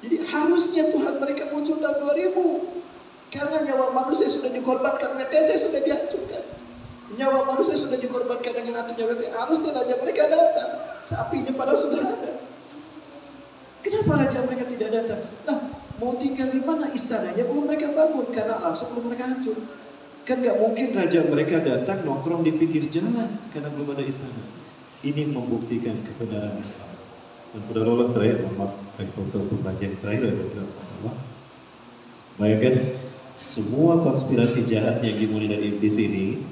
Jadi harusnya Tuhan mereka muncul tahun 2000. Karena nyawa manusia sudah dikorbankan, WTC sudah dihancurkan. Nyawa manusia sudah dikorbankan dengan atunya WTC. Harusnya raja mereka datang. Sapinya padahal sudah ada. Kenapa raja mereka tidak datang? Nah, mau tinggal di mana istananya belum mereka bangun karena langsung belum mereka hancur. Kan nggak mungkin raja mereka datang nongkrong di pinggir jalan karena belum ada istana. Ini membuktikan kebenaran Islam. Dan pada Allah terakhir, maaf, pembelajaran terakhir adalah Allah. Bayangkan semua konspirasi jahat yang dimulai dari iblis ini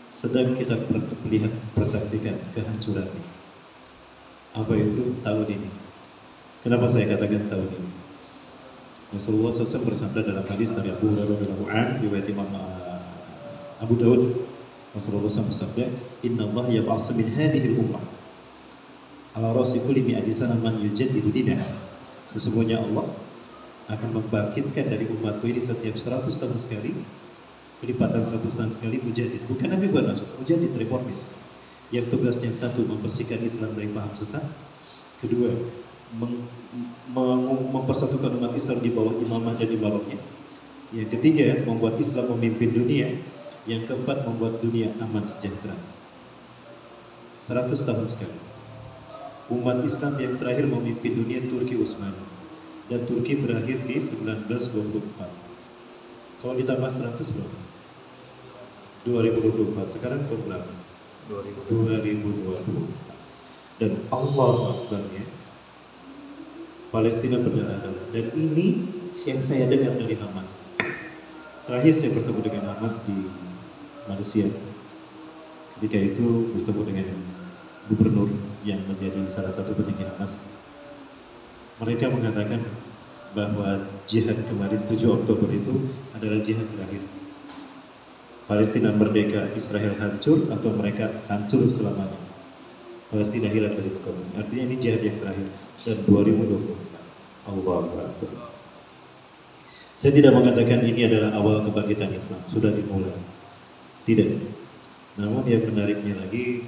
sedang kita lihat, persaksikan kehancurannya. Apa itu tahun ini? Kenapa saya katakan tahun ini? Rasulullah SAW bersabda dalam hadis dari Abu Hurairah radhiyallahu anhu, riwayat Imam Abu Daud, Rasulullah SAW bersabda, Inna Allah yab'atsu min hadhihi al-ummah ala ra'si kulli mi'ati sanah man yujaddidu dinaha. Sesungguhnya Allah akan membangkitkan dari umatku ini setiap 100 tahun sekali, kelipatan 100 tahun sekali mujadid. Bukan Nabi buat masuk, mujadid reformis. Yang tugasnya satu, membersihkan Islam dari paham sesat. Kedua, mempersatukan umat Islam di bawah imamah dan imamahnya. Yang ketiga, membuat Islam memimpin dunia. Yang keempat, membuat dunia aman sejahtera. 100 tahun sekali. Umat Islam yang terakhir memimpin dunia Turki Utsmani. Dan Turki berakhir di 1924. Kalau ditambah 100 berapa? 2024. Sekarang tahun berapa? 2020. Dan Allah Akbar ya. Palestina berdarah-darah. Dan ini yang saya dengar dari Hamas. Terakhir saya bertemu dengan Hamas di Malaysia. Ketika itu bertemu dengan gubernur yang menjadi salah satu petinggi Hamas. Mereka mengatakan bahwa jihad kemarin 7 Oktober itu adalah jihad terakhir. Palestina merdeka, Israel hancur, atau mereka hancur selamanya. Palestina hilang dari muka bumi. Artinya ini jihad yang terakhir. Dan 2024. Allahu Akbar. Saya tidak mengatakan ini adalah awal kebangkitan Islam. Sudah dimulai. Tidak. Namun yang menariknya lagi,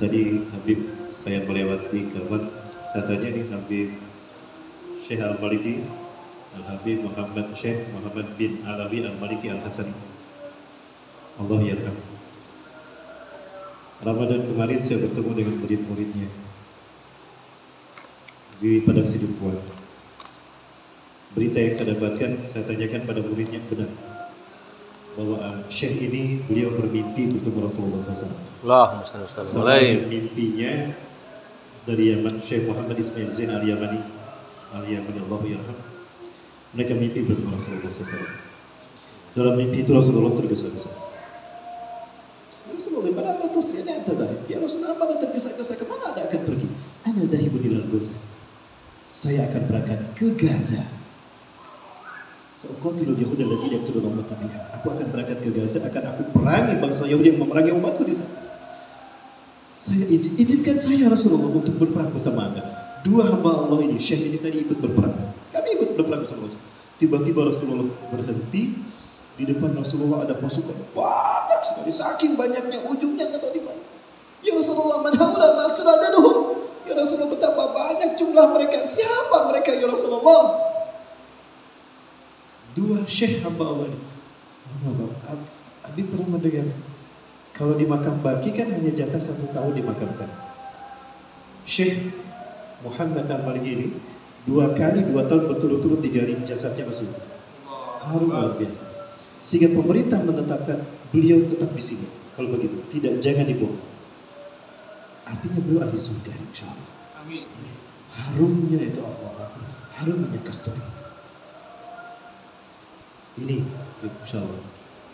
tadi Habib saya melewati kamar, saya tanya nih Habib Syekh Al-Maliki, Al-Habib Syekh Muhammad bin Alawi Al-Maliki Al-Hasani, Allah yarham. Ramadan kemarin saya bertemu dengan murid-muridnya di Padang Sidimpuan. Berita yang saya dapatkan, saya tanyakan pada muridnya, benar bahwa Syekh ini beliau bermimpi bertemu Rasulullah SAW. Allahumma shalli wa sallim alaihi. Mimpinya dari Yaman, Syekh Muhammad Ismail Zain Al-Yamani, Allahu yarham. Mereka mimpi bertemu Rasulullah SAW. Dalam mimpi itu Rasulullah tergesa-gesa. Ya Rasulullah, mana ada tusri'ani anta dhahib? Ya Rasulullah, mana tergesa-gesa, kemana Anda akan pergi? Ana dhahibun ilal Gaza. Saya akan berangkat ke Gaza. Seuqatilul Yahuda alladziina yaqtuluna ummati fiha. Aku akan berangkat ke Gaza, akan aku perangi bangsa Yahudi yang memerangi umatku di sana. Saya izinkan saya Rasulullah untuk berperang bersama Anda. Dua hamba Allah ini, Syekh ini tadi ikut berperang. Kami ikut berperang bersama Rasulullah. Tiba-tiba Rasulullah berhenti. Di depan Rasulullah ada pasukan banyak sekali, saking banyaknya ujungnya nggak tahu di mana. Ya Rasulullah, man haula maksud adaduhum. Ya Rasulullah, betapa banyak jumlah mereka. Siapa mereka ya Rasulullah? Dua Syekh hamba Allah ini. Abi pernah mendengar kalau di makam baki kan hanya jatah 1 tahun dimakamkan. Syekh Muhammad Al-Maliki ini 2 kali 2 tahun berturut-turut digali, jasadnya masih utuh. Harum luar biasa. Sehingga pemerintah menetapkan beliau tetap di sini. Kalau begitu, jangan dibongkar. Artinya beliau ahli surga, insya Allah. Harumnya itu Allah, harumnya kasturi. Ini, insya Allah,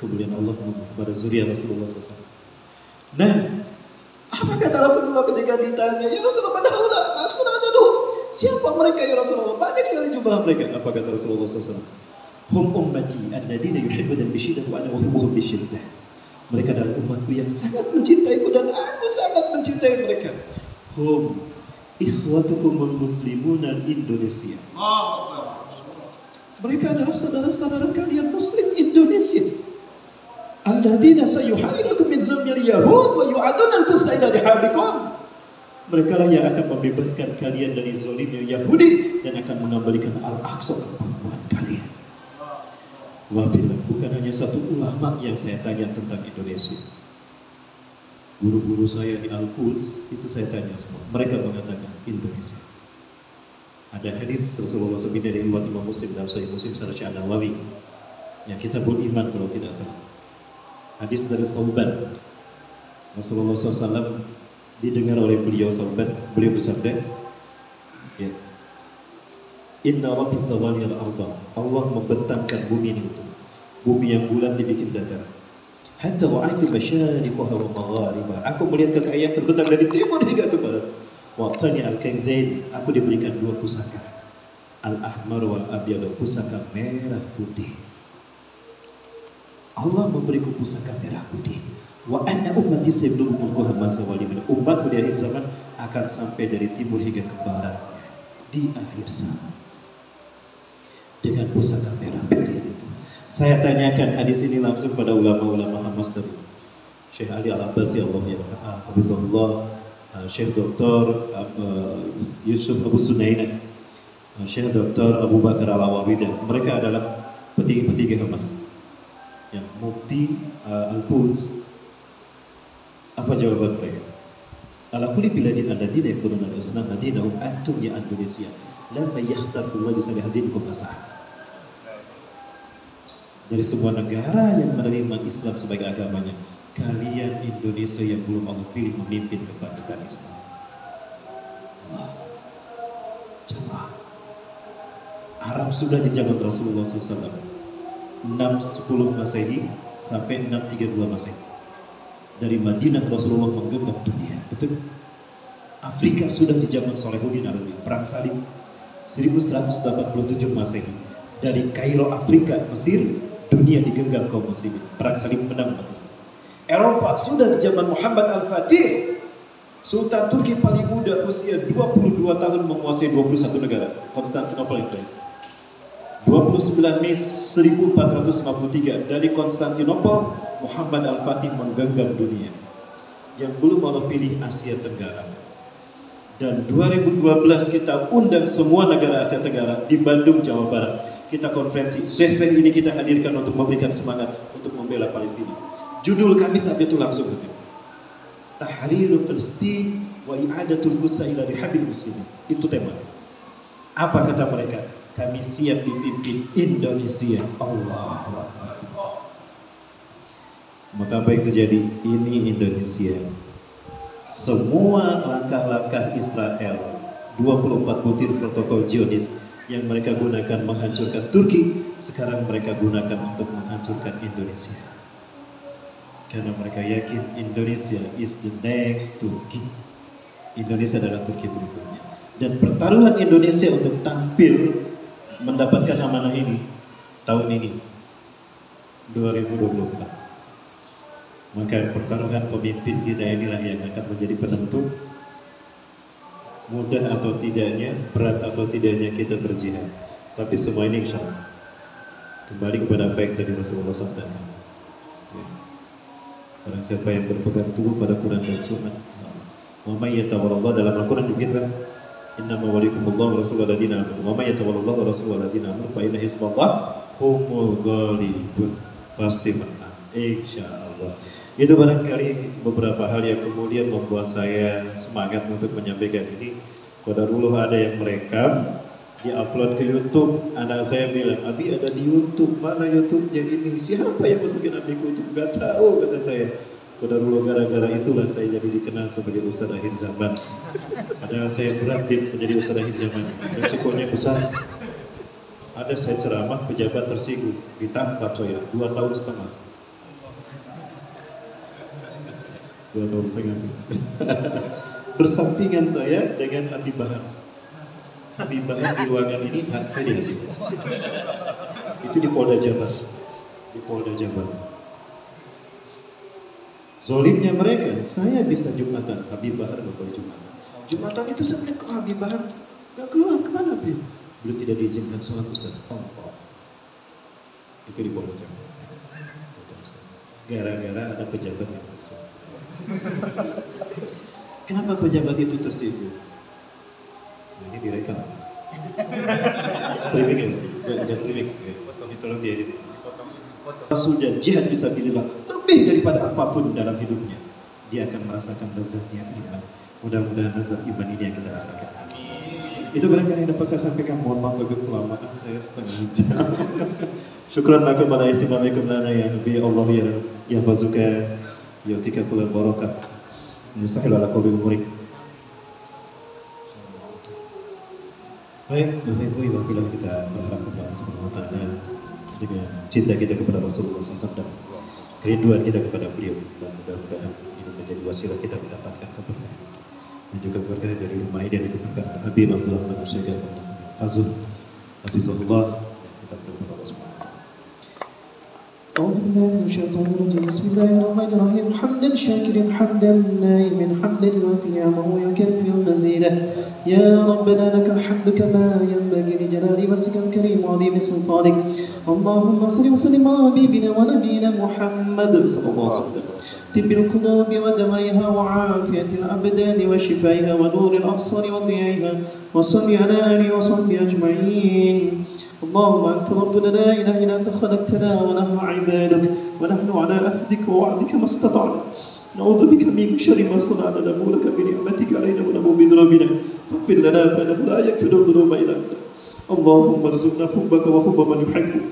kemuliaan Allah kepada zuriat Rasulullah SAW. Nah, apa kata Rasulullah ketika ditanya, ya Rasulullah, mana haula maksud adaduhum? Siapa mereka ya Rasulullah? Banyak sekali jumlah mereka. Apa kata Rasulullah SAW? Hum ummati alladziina yuhibbuna bisyiddah wa ana uhibbuhum bisyiddah. Mereka adalah umatku yang sangat mencintaiku dan aku sangat mencintai mereka. Hum ikhwatukumul muslimun Indonesia. Mereka adalah saudara-saudara kalian Muslim Indonesia. Alladziina sayuharirukum min zamil yahud wa yu'aduna al-qusayda dihabikum. Mereka lah yang akan membebaskan kalian dari zalimnya Yahudi dan akan mengembalikan Al-Aqsa ke pangkuan kalian. Wafillah, bukan hanya satu ulama yang saya tanya tentang Indonesia. Guru-guru saya di Al-Quds itu saya tanya semua. Mereka mengatakan Indonesia. Ada hadis Rasulullah SAW dari riwayat Imam Muslim dalam Sahih Muslim Syarah Nawawi yang kita beriman kalau tidak salah. Hadis dari Sauban. Rasulullah SAW didengar oleh beliau Sauban. Beliau bersabda, ya, Inna Rabbi zawali al-arda. Allah membentangkan bumi ini untuk bumi yang bulat dibikin datar. Hatta wa'aitu masyariqaha wa magharibaha. Aku melihat kekayaan terbentang dari timur hingga ke barat. Wa'tani al-kanzain. Aku diberikan 2 pusaka. Al-ahmar wal abyad, pusaka merah putih. Allah memberiku pusaka merah putih. Wa anna ummati sayablughu mulkuha mazawali min. Umatku di akhir zaman akan sampai dari timur hingga ke barat di akhir zaman. Dengan pusaka merah putih itu. Saya tanyakan hadis ini langsung pada ulama-ulama Hamas dari Syekh Ali Al-Abbasi Allah ya Hafizahullah, Syekh Dr. Yusuf Abu Sunainan, Syekh Dr. Abu Bakar Al-Awawidah. Mereka adalah petinggi-petinggi Hamas. Yang Mufti Al-Quds. Apa jawaban mereka? Ala kulli biladin alladziina yaquluna al-islam madinahum antum ya Indonesia lamma yakhtarullahu salihadinkum asah. Dari semua negara yang menerima Islam sebagai agamanya, kalian Indonesia yang belum Allah pilih memimpin kebangkitan Islam. Allah. Jemaah. Arab sudah di zaman Rasulullah SAW 610 Masehi sampai 632 Masehi. Dari Madinah Rasulullah menggenggam dunia, betul? Afrika sudah di zaman Salahuddin Ayyubi, perang salib 1187 Masehi. Dari Kairo Afrika, Mesir, dunia digenggam kaum muslimin. Perang salib menang umat Islam. Eropa sudah di zaman Muhammad Al-Fatih, Sultan Turki paling muda, usia 22 tahun menguasai 21 negara. Konstantinopel itu. 29 Mei 1453 dari Konstantinopel, Muhammad Al-Fatih menggenggam dunia. Yang belum Allah pilih Asia Tenggara. Dan 2012 kita undang semua negara Asia Tenggara di Bandung, Jawa Barat. Kita konferensi. Syekh-syekh ini kita hadirkan untuk memberikan semangat untuk membela Palestina. Judul kami saat itu langsung begitu. Tahriru Palestin wa i'adatul Quds ila rihabil muslimin. Itu tema. Apa kata mereka? Kami siap dipimpin Indonesia. Allahu Akbar. Maka apa yang terjadi? Ini Indonesia. Semua langkah-langkah Israel, 24 butir protokol Zionis yang mereka gunakan menghancurkan Turki, sekarang mereka gunakan untuk menghancurkan Indonesia. Karena mereka yakin Indonesia is the next Turki. Indonesia adalah Turki berikutnya. Dan pertaruhan Indonesia untuk tampil mendapatkan amanah ini tahun ini 2024. Maka pertaruhan pemimpin kita inilah yang akan menjadi penentu mudah atau tidaknya, berat atau tidaknya kita berjihad. Tapi semua ini insya Allah kembali kepada apa yang tadi Rasulullah sampaikan. Barang siapa yang berpegang teguh pada Quran dan Sunnah, wa may yatawallallah, dalam Al-Quran begitu kan, innama walikumullah wa rasulul ladina amanu wa may yatawallallah wa rasulul ladina amanu fa inna hizballah humul ghalibun. Pasti menang insyaallah. Itu barangkali beberapa hal yang kemudian membuat saya semangat untuk menyampaikan ini. Qadarullah ada yang merekam, di-upload ke YouTube. Anak saya bilang, Abi ada di YouTube, mana YouTube-nya ini? Siapa yang masukin Abi ke YouTube? Gak tahu, kata saya. Qadarullah, gara-gara itulah saya jadi dikenal sebagai Ustaz akhir zaman. Padahal saya berat menjadi Ustaz akhir zaman. Resikonya besar. Ada saya ceramah, pejabat tersinggung, ditangkap saya 2 tahun setengah. 2 tahun setengah. Bersampingan saya dengan Habib Bahar. Habib Bahar di ruangan ini, saya di Habib. Itu di Polda Jabar. Di Polda Jabar. Zolimnya mereka, saya bisa Jumatan, Habib Bahar gak boleh Jumatan. Jumatan itu sampai ke Habib Bahar, gak keluar, kemana Habib? Belum tidak diizinkan sholat Ustaz. Itu di Polda Jabar. Gara-gara ada pejabat yang tersebut. Kenapa pejabat itu tersinggung? Nah, ini direkam. Streaming ya? Enggak streaming. Ini tolong diedit. Rasul dan jihad fisabilillah lebih daripada apapun dalam hidupnya. Dia akan merasakan lezatnya iman. Mudah-mudahan lezat iman ini yang kita rasakan. Itu barangkali yang dapat saya sampaikan. Mohon maaf bagi kelamaan saya setengah jam. Syukran lakum ala ihtimamikum lana ya Nabi Allah ya bazuka. Yu'tika kulal barakah yusahil ala qalbi murid. Baik, Bapak Ibu, apabila kita berharap kepada Allah Subhanahu wa taala dengan cinta kita kepada Rasulullah SAW dan kerinduan kita kepada beliau, dan mudah-mudahan ini menjadi wasilah kita mendapatkan keberkahan dan juga keberkahan dari rumah ini dan keberkahan Habib Abdullah bin Syekh Fazul Hafizahullah, dan kita berdoa kepada Allah Subhanahu wa taala. أعوذ بالله من الشيطان الرجيم بسم الله الرحمن الرحيم حمدا شاكرا حمدا نائما حمدا يوافي نعمه ويكافئ مزيده يا ربنا لك الحمد كما ينبغي لجلال وجهك الكريم وعظيم سلطانك اللهم صل وسلم على حبيبنا ونبينا محمد صلى الله عليه وسلم طب القلوب ودوائها وعافية الأبدان وشفائها ونور الأبصار وضيائها وصل على آله وصحبه أجمعين اللهم أنت ربنا لا إله إلا أنت خلقتنا ونحن عبادك ونحن على عهدك ووعدك ما استطعنا نعوذ بك من شر ما صنعنا نبو لك بنعمتك علينا ونبو بذنوبنا فاغفر لنا فإنه لا يغفر الذنوب إلا أنت اللهم ارزقنا حبك وحب من يحبك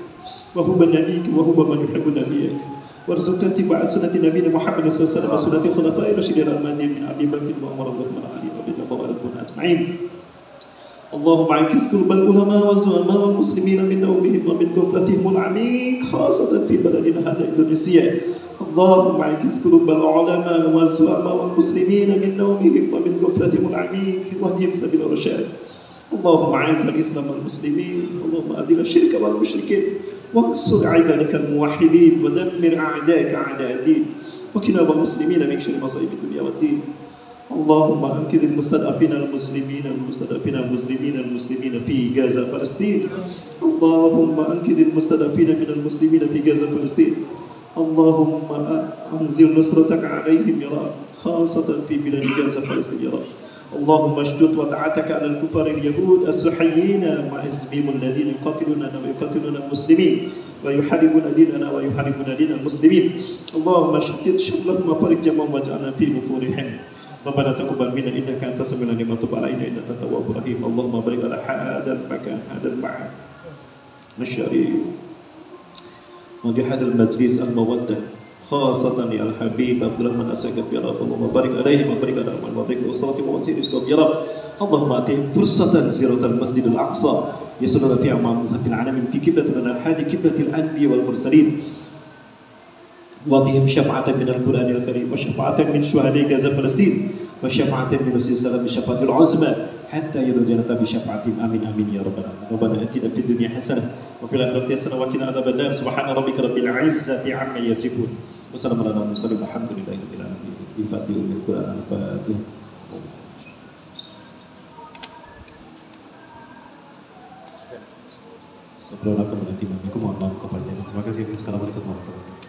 وحب نبيك وحب من يحب نبيك وارزقنا اتباع سنة نبينا محمد صلى الله عليه وسلم وسنة الخلفاء الراشدين المهديين من أبي بكر وعمر وعثمان وعلي رضي الله عنهم أجمعين اللهم اعكس قلوب العلماء والزعماء والمسلمين من نومهم ومن غفلتهم العميق خاصة في بلدنا هذا إندونيسيا اللهم اعكس قلوب العلماء والزعماء والمسلمين من نومهم ومن غفلتهم العميق واهدهم سبيل الرشاد اللهم اعز الإسلام والمسلمين اللهم أذل الشرك والمشركين وانصر عبادك الموحدين ودمر أعداءك أعداء الدين وكنا المسلمين من شر مصائب الدنيا والدين اللهم أنقذ المستضعفين المسلمين في غزة فلسطين اللهم أنقذ المستضعفين من المسلمين في غزة فلسطين اللهم أنزل نصرتك عليهم يا رب خاصة في بلاد غزة فلسطين يا رب اللهم اشدد وطاعتك على الكفار اليهود الصحيين مع حزبهم الذين يقاتلوننا ويقاتلون المسلمين ويحاربون ديننا ويحاربون دين المسلمين اللهم شتت شملهم وفرق جمعهم واجعلنا في نفورهم ربنا تقبل منا انك انت السميع العليم وتب علينا انك انت التواب الرحيم اللهم بارك على هذا المكان هذا المعهد الشريف وبهذا المجلس الموده خاصة يا الحبيب عبد الرحمن السقف يا رب اللهم بارك عليهم وبارك على أموالهم وبارك لأسرتهم ووسيل رزقهم يا رب اللهم آتهم فرصة زيارة المسجد الأقصى يصلون فيها مع في العالم في كبلة من هذه كبلة الأنبياء والمرسلين وبهم شفاعة من القرآن الكريم وشفاعة من شهداء غزة فلسطين وشفاعة من رسول الله صلى الله عليه وسلم الشفاعة العظمى حتى يدخل الجنة بشفاعتهم آمين آمين يا رب العالمين ربنا آتنا في الدنيا حسنة وفي الآخرة حسنة وقنا عذاب النار سبحان ربك رب العزة عما يصفون وسلام على المرسلين والحمد لله رب العالمين بفضل أم القرآن الفاتحة Assalamualaikum warahmatullahi wabarakatuh. Terima kasih. Assalamualaikum warahmatullahi wabarakatuh.